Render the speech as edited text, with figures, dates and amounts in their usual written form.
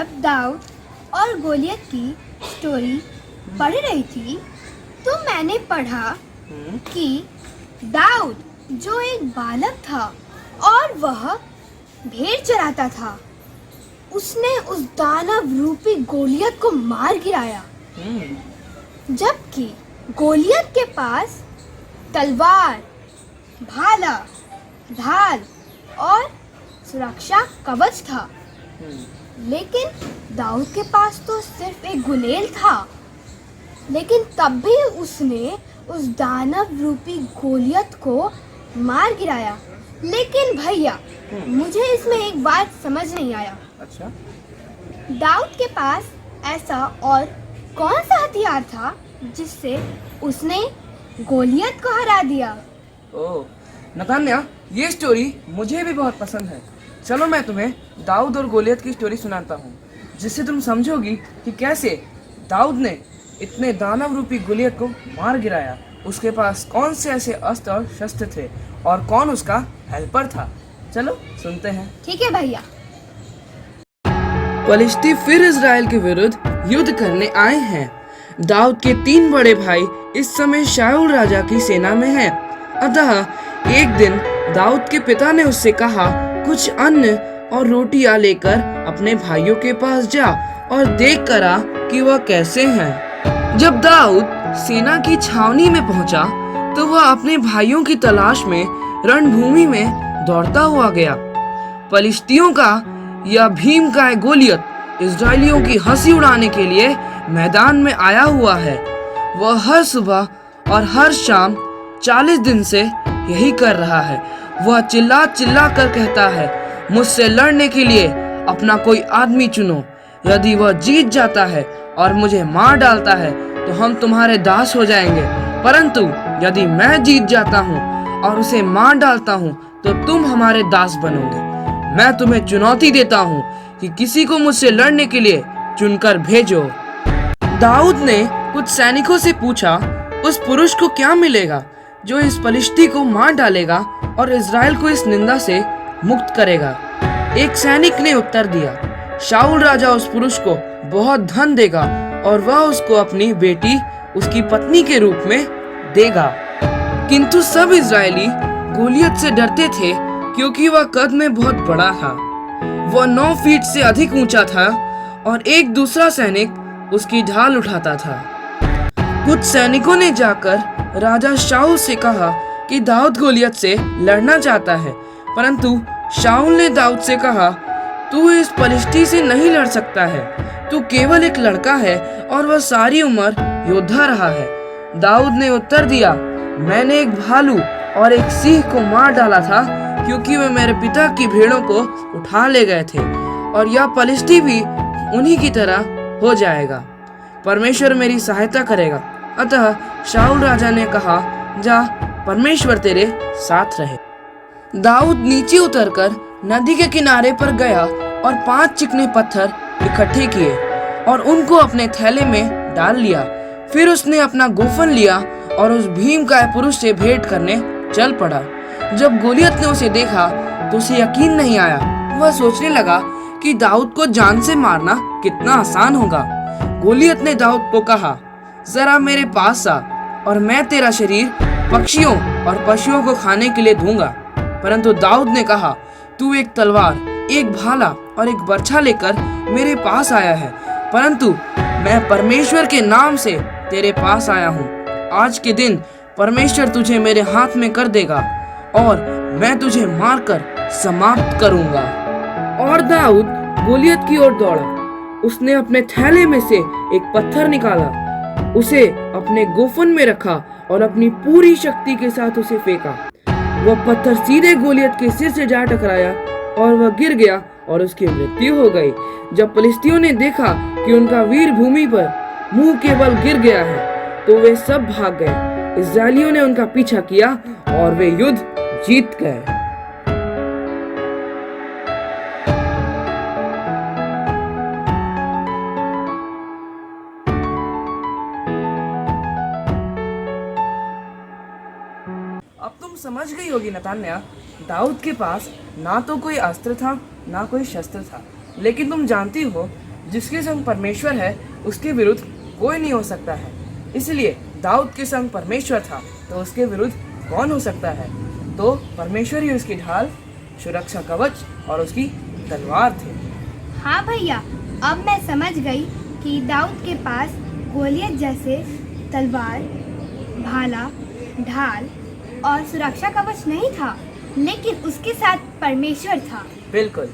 जब दाऊद और गोलियत की स्टोरी पढ़ रही थी तो मैंने पढ़ा कि दाऊद जो एक बालक था और वह भेड़ चराता था, उसने उस दानव रूपी गोलियत को मार गिराया। जबकि गोलियत के पास तलवार, भाला, ढाल और सुरक्षा कवच था, लेकिन दाऊद के पास तो सिर्फ एक गुलेल था। लेकिन तब भी उसने उस दानव रूपी गोलियत को मार गिराया। लेकिन भैया, मुझे इसमें एक बात समझ नहीं आया। अच्छा, दाऊद के पास ऐसा और कौन सा हथियार था जिससे उसने गोलियत को हरा दिया? ओह नतान्या, ये स्टोरी मुझे भी बहुत पसंद है। चलो मैं तुम्हें दाऊद और गोलियत की स्टोरी सुनाता हूँ, जिससे तुम समझोगी कि कैसे दाऊद ने इतने दानव रूपी गोलियत को मार गिराया। उसके पास कौन से ऐसे अस्त्र और शस्त्र थे और कौन उसका हेल्पर था। चलो सुनते हैं। ठीक है भैया। पलिश्ती फिर इजराइल के विरुद्ध युद्ध करने आए हैं। दाऊद के 3 बड़े भाई इस समय शाऊल राजा की सेना में हैं। अतः एक दिन दाऊद के पिता ने उससे कहा, कुछ अन्न और रोटियां लेकर अपने भाइयों के पास जा और देख कर आ कि वह कैसे हैं। जब दाऊद सेना की छावनी में पहुंचा तो वह अपने भाइयों की तलाश में रणभूमि में दौड़ता हुआ गया। पलिश्तियों का या भीम का गोलियत इजरायलियों की हंसी उड़ाने के लिए मैदान में आया हुआ है। वह हर सुबह और हर शाम 40 दिन से यही कर रहा है। वह चिल्ला चिल्ला कर कहता है, मुझसे लड़ने के लिए अपना कोई आदमी चुनो। यदि वह जीत जाता है और मुझे मार डालता है तो हम तुम्हारे दास हो जाएंगे, परंतु यदि मैं जीत जाता हूँ और उसे मार डालता हूँ तो तुम हमारे दास बनोगे। मैं तुम्हें चुनौती देता हूँ कि किसी को मुझसे लड़ने के लिए चुनकर भेजो। दाऊद ने कुछ सैनिकों से पूछा, उस पुरुष को क्या मिलेगा जो इस पलिश्ती को मार डालेगा और इजराइल को इस निंदा से मुक्त करेगा? एक सैनिक ने उत्तर दिया, शाऊल राजा उस पुरुष को बहुत धन देगा और वह उसको अपनी बेटी उसकी पत्नी के रूप में देगा। किंतु सब इजरायली गोलियत से डरते थे क्योंकि वह कद में बहुत बड़ा था। वह 9 फीट से अधिक ऊंचा था और एक दूसरा सैनिक उसकी ढाल उठाता था। कुछ सैनिकों ने जाकर राजा शाऊल से कहा कि दाऊद गोलियत से लड़ना चाहता है, परंतु शाऊल ने दाऊद से कहा, तू इस पलिश्ती से नहीं लड़ सकता है। तू केवल एक लड़का है और वह सारी उम्र योद्धा रहा है। दाऊद ने उत्तर दिया, मैंने एक भालू और एक सिंह को मार डाला था क्योंकि वे मेरे पिता की भेड़ों को उठा ले गए थे, और यह पलिश्ती भी उन्हीं की तरह हो जाएगा। परमेश्वर मेरी सहायता करेगा। अतः शाऊल राजा ने कहा, जा, परमेश्वर तेरे साथ रहे। दाऊद नीचे उतरकर नदी के किनारे पर गया और 5 चिकने पत्थर इकट्ठे किए और उनको अपने थैले में डाल लिया। फिर उसने अपना गोफन लिया और उस भीमकाय पुरुष से भेंट करने चल पड़ा। जब गोलियत ने उसे देखा तो उसे यकीन नहीं आया। वह सोचने लगा कि दाऊद को जान से मारना कितना आसान होगा। गोलियत ने दाऊद को कहा, जरा मेरे पास आ और मैं तेरा शरीर पक्षियों और पशुओं को खाने के लिए दूंगा। परंतु दाऊद ने कहा, तू एक तलवार, एक भाला और एक बर्छा लेकर मेरे पास आया है, परंतु मैं परमेश्वर के नाम से तेरे पास आया हूँ। आज के दिन परमेश्वर तुझे मेरे हाथ में कर देगा और मैं तुझे मारकर समाप्त करूंगा। और दाऊद गोलियत की ओर दौड़ा। उसने अपने थैले में से एक पत्थर निकाला, उसे अपने गोफन में रखा और अपनी पूरी शक्ति के साथ उसे फेंका। वह पत्थर सीधे गोलियत के सिर से जा टकराया और वह गिर गया और उसकी मृत्यु हो गई। जब पलिश्तियों ने देखा कि उनका वीर भूमि पर मुंह के बल गिर गया है तो वे सब भाग गए। इजरायलियों ने उनका पीछा किया और वे युद्ध जीत गए। अब तुम समझ गई होगी नतान्या, दाऊद के पास ना तो कोई अस्त्र था ना कोई शस्त्र था, लेकिन तुम जानती हो जिसके संग परमेश्वर है उसके विरुद्ध कोई नहीं हो सकता है। इसलिए दाऊद के संग परमेश्वर था तो उसके विरुद्ध कौन हो सकता है? तो परमेश्वर ही उसकी ढाल, सुरक्षा कवच और उसकी तलवार थे। हाँ भैया, अब मैं समझ गई कि दाऊद के पास गोलियत जैसे तलवार, भाला, ढाल और सुरक्षा कवच नहीं था, लेकिन उसके साथ परमेश्वर था। बिल्कुल।